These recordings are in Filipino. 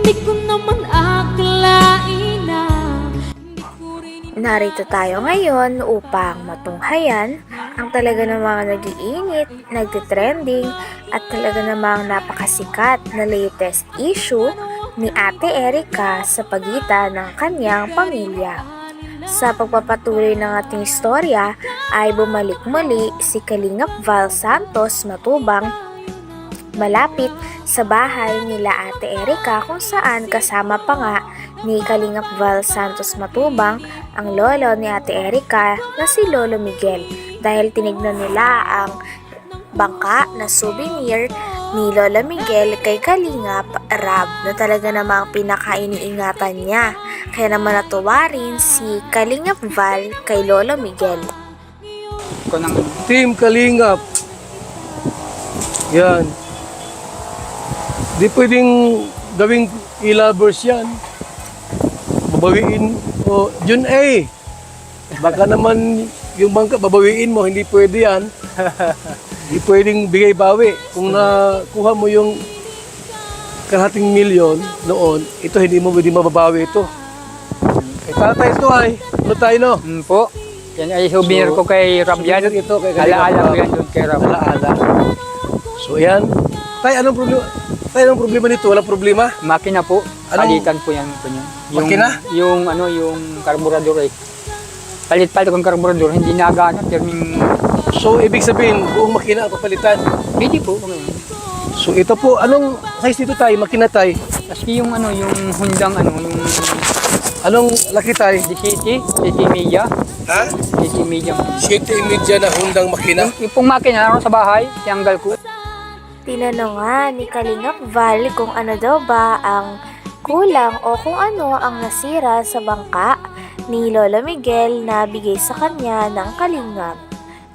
Di ko naman akalain na Narito tayo ngayon upang matunghayan ang talaga namang nag-iinit, nagtitrending at talaga namang napakasikat na latest issue ni Ate Erica sa pagitan ng kanyang pamilya. Sa pagpapatuloy ng ating istorya ay bumalik muli si Kalingap Val Santos Matubang malapit sa bahay nila Ate Erica kung saan kasama pa nga ni Kalingap Val Santos Matubang ang lolo ni Ate Erica na si Lolo Miguel dahil tinignan nila ang bangka na souvenir ni Lola Miguel kay Kalingap Rab na talaga namang pinakainiingatan niya. Kaya naman natuwa rin si Kalingap Val kay Lolo Miguel. Team Kalingap. Yan. Di pwedeng gawing e-lovers yan. Babawiin o Jun A. Baka naman yung bangka babawiin mo, hindi pwede yan. Hindi pwedeng bigay-bawi. Kung nakuha mo yung kalahating milyon noon, ito hindi mo pwede mababawi ito. Kay tatay ito ay, ano tayo no? Po. Yan ay souvenir ko kay Rab yan. Souvenir ito kay Kalingap. Alaala ko yan doon kay Rab. Alaala. So yan. Tay, anong problema? Tay, anong problema nito? Walang problema? Makina po. Palitan po yan po niya. Makina? Yung karburador eh. Palit-palit kong karburador, hindi nagana. So, ibig sabihin, buong makina ang papalitan. Hindi po. So, ito po, anong size nito tayo? Makina tayo? Kasi yung hundang yung Anong laki tayo? City media. Ha? City media. 7.5 na hundang makina? Yung pong makina naroon sa bahay, tiyanggal ko. Tinanong nga ni Kalingap Val kung ano daw ba ang kulang o kung ano ang nasira sa bangka ni Lola Miguel na bigay sa kanya ng Kalingap.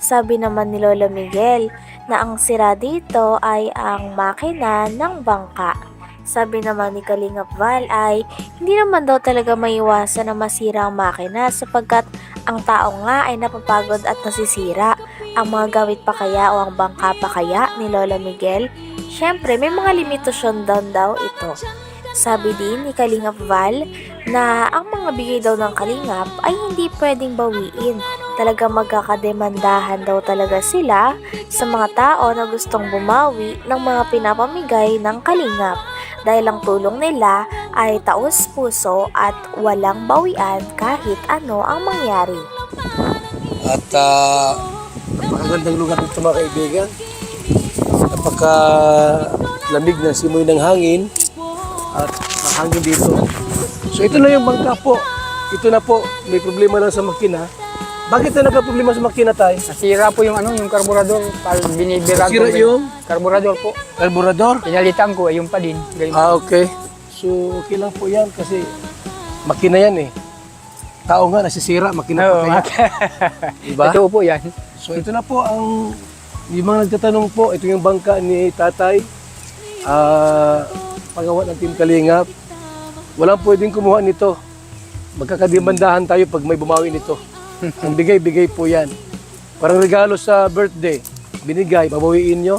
Sabi naman ni Lola Miguel na ang sira dito ay ang makina ng bangka. Sabi naman ni Kalingap Val ay hindi naman daw talaga maiwasan na masira ang makina sapagkat ang tao nga ay napapagod at nasisira. Ang mga gamit pa kaya o ang bangka pa kaya ni Lola Miguel? Siyempre, may mga limitasyon daw ito. Sabi din ni Kalingap Val na ang mga bigay daw ng Kalingap ay hindi pwedeng bawiin. Talaga magkakademandahan daw talaga sila sa mga tao na gustong bumawi ng mga pinapamigay ng Kalingap. Dahil ang tulong nila ay taos puso at walang bawian kahit ano ang mangyari. At napakagandang lugar dito mga kaibigan. Napakalamig na simoy ng hangin at mahangin dito. So ito na yung bangka po. Ito na po, may problema lang sa makina. Bakit na nagka-problema sa makina tayo? Nasira po yung yung karburador. Binibirado. Nasira yung? Karburador po. Karburador? Pinalitan ko, yung pa din. Okay. So okay lang po yan kasi makina yan eh. Tao nga nasisira, makina po kaya. Diba? Ito po yan. So ito na po ang yung mga nagtatanong po, ito yung bangka ni tatay. Pagawa ng Team Kalingap. Walang pwedeng kumuha nito. Magkakademandahan tayo pag may bumawi nito. Ang bigay po yan. Parang regalo sa birthday. Binigay, babawiin nyo.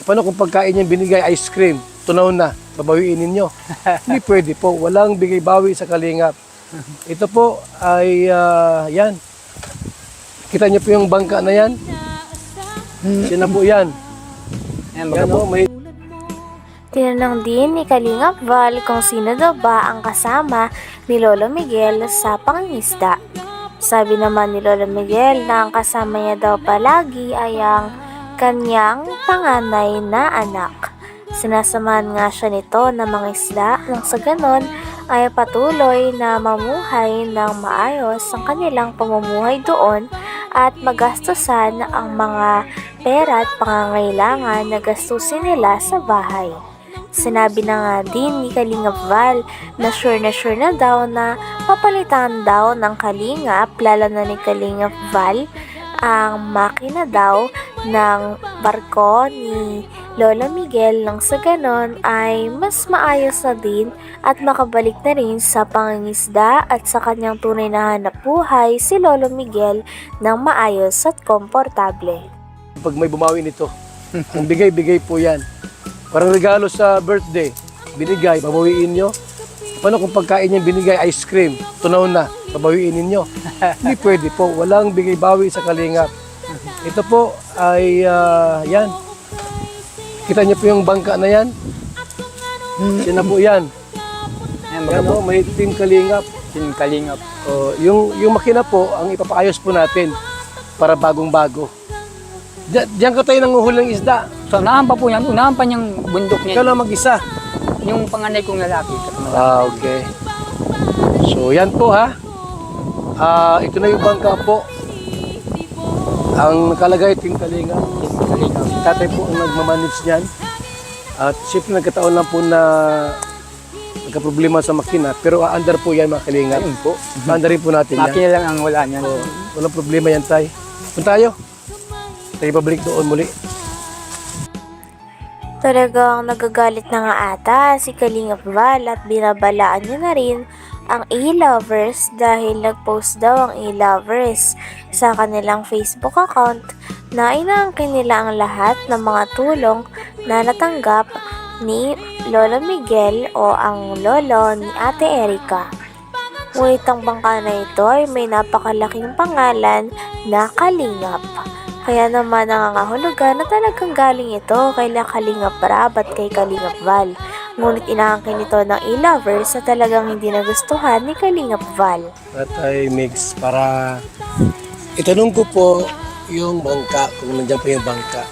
Paano kung pagkain niya binigay ice cream? Tunaw na, babawiin ninyo. Hindi pwede po. Walang bigay-bawi sa Kalingap. Ito po ay yan. Kita niyo po yung bangka na yan. Yan na po yan. Yan o, may... Tinanong din ni Kalingap Val kung sino daw ba ang kasama ni Lolo Miguel sa pangingisda. Sabi naman ni Lolo Miguel na ang kasama niya daw palagi ay ang kanyang panganay na anak. Sinasamahan nga siya nito ng mga isda nang sa ganon ay patuloy na mamuhay ng maayos ang kanilang pamumuhay doon at magastusan ang mga pera at pangangailangan na gastusin nila sa bahay. Sinabi na nga din ni Kalingap Val na sure na daw na papalitan daw ng Kalingap, lalo na ni Kalingap Val, ang makina daw ng barko ni Lola Miguel nang sa ganon ay mas maayos na din at makabalik na rin sa pangingisda at sa kanyang tunay na hanap buhay si Lolo Miguel ng maayos at komportable. Pag may bumawi nito, ang bigay po yan. Parang regalo sa birthday. binigay, babawiin nyo. Paano kung pagkain yung binigay, ice cream, tunaw na, babawiin ninyo? Hindi pwede po, walang bigay-bawi sa Kalingap. Ito po ay, yan. Kita niyo po yung bangka na yan? Yan na po yan. Ayan, Yan baga po. o, may Team Kalingap. Team Kalingap. Yung makina po, ang ipapaayos po natin para bagong-bago. Diyan ka tayo nanguhuli ng isda. So, unahan pa po yan. Unahan pa niyang bundok Ikaw niya. lang mag-isa. Yung panganay kong lalaki. Okay. So, yan po ha. Ito na yung bangka po. Ang nakalagay, Team Kalingap. Kalingap. Tatay po ang nagmamanage niyan. At siyempre nagkataon lang po na nagka-problema sa makina. Pero aandar po yan mga Kalingap. Ayun po. Aandar rin po natin yan. Makina lang ang wala niyan. Walang problema yan, tay. Punta tayo. Tayo babalik doon muli. Talagang nagagalit na nga ata si Kalingap Val at binabalaan niya na rin ang e-lovers dahil nag-post daw ang e-lovers sa kanilang Facebook account na inaangkin nila ang lahat ng mga tulong na natanggap ni Lolo Miguel o ang lolo ni Ate Erica. Ngunit ang bangka na ito ay may napakalaking pangalan na Kalingap. Kaya naman nangangahulugan na talagang galing ito kay Kalingap Rab at kay Kalingap Val. Ngunit inaangkin ito ng e-lovers na talagang hindi nagustuhan ni Kalingap Val. Tatay Mix, para itanong ko po yung bangka, kung nandiyan pa yung bangka.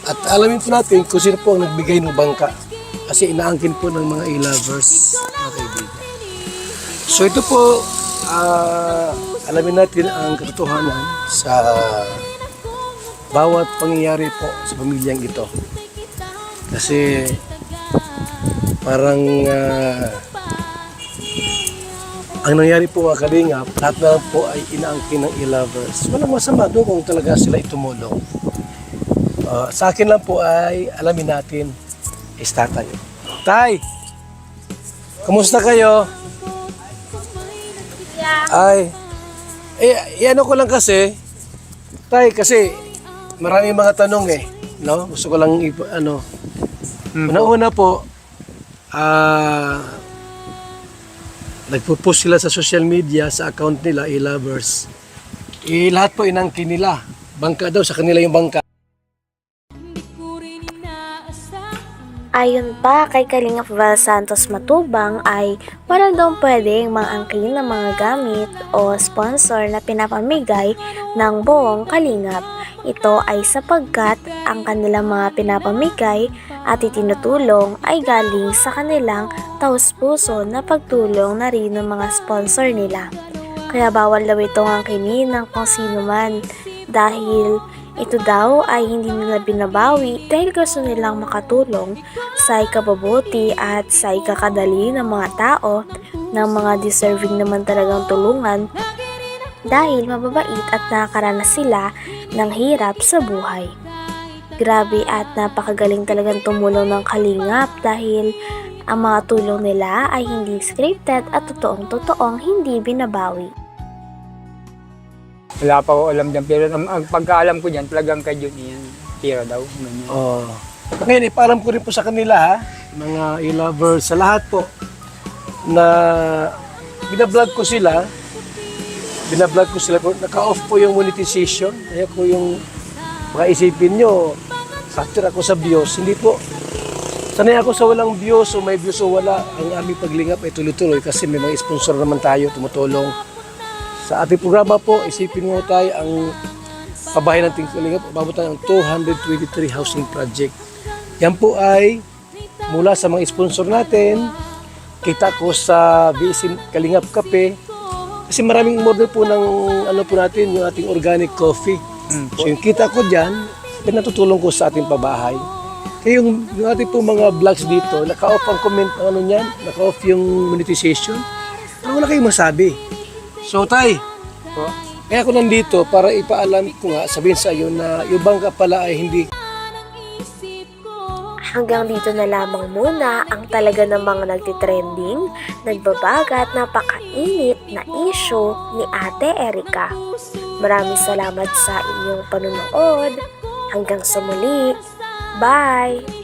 At alamin po natin kung sino po ang nagbigay ng bangka. Kasi inaangkin po ng mga e-lovers, mga kaibigan. So ito po, alamin natin ang katotohanan sa bawat pangyayari po sa pamilyang ito. Kasi parang ang nangyari po mga Kalingap, lahat na po ay inaangkin ng e-lovers. Walang masama doon kung talaga sila itumulong. Sa akin lang po ay alamin natin is tatay. Tay! Kumusta kayo? Ay, ano ko lang kasi, tay, kasi maraming mga tanong no? Gusto ko lang, una-una po, nagpo-post sila sa social media, sa account nila, e-lovers. Lahat po inangkin nila. Bangka daw, sa kanila yung bangka. Ayon pa kay Kalingap Val Santos Matubang ay wala daw pwedeng maangkin ng mga gamit o sponsor na pinapamigay ng buong Kalingap. Ito ay sapagkat ang kanilang mga pinapamigay at itinutulong ay galing sa kanilang taus-puso na pagtulong na rin ng mga sponsor nila. Kaya bawal daw itong angkinin ng kung sino man dahil ito daw ay hindi nila binabawi dahil gusto nilang makatulong sa ikabubuti at sa ikakadali ng mga tao ng mga deserving naman talagang tulungan dahil mababait at nakakaranas sila ng hirap sa buhay. Grabe at napakagaling talagang tumulong ng Kalingap dahil ang mga tulong nila ay hindi scripted at totoong hindi binabawi. Wala pa ko alam dyan. Pero ang pagkaalam ko dyan, talagang kay Jun yan. Tira daw. Ganyan. Ngayon, ipaalam ko rin po sa kanila, ha? Mga e-lovers, sa lahat po, na binablog ko sila, naka-off po yung monetization. Kaya ko yung mga isipin nyo, factor ako sa views. Hindi po. Sanay ako sa walang views o may views o wala. Ang aming paglingap ay tuloy-tuloy kasi may mga sponsor naman tayo, tumutulong. Sa ating programa po, isipin mo tayo ang pabahay ng Team Kalingap, umabot tayo ng 223 housing project. Yan po ay mula sa mga sponsor natin, kita ko sa BSC Kalingap Kape, kasi maraming model po ng po natin, yung ating organic coffee. So yung kita ko dyan, pinatutulong ko sa ating pabahay. Kaya yung ating po mga vlogs dito, naka-off ang comment, naka-off yung monetization, wala kayong masabi. So tay, kaya ako nandito para ipaalam ko nga, sabihin sa iyo na yung bangka pala ay hindi. Hanggang dito na lamang muna ang talaga namang nagtitrending, nagbabaga at napakainit na issue ni Ate Erica. Maraming salamat sa inyong panonood. Hanggang sa muli. Bye!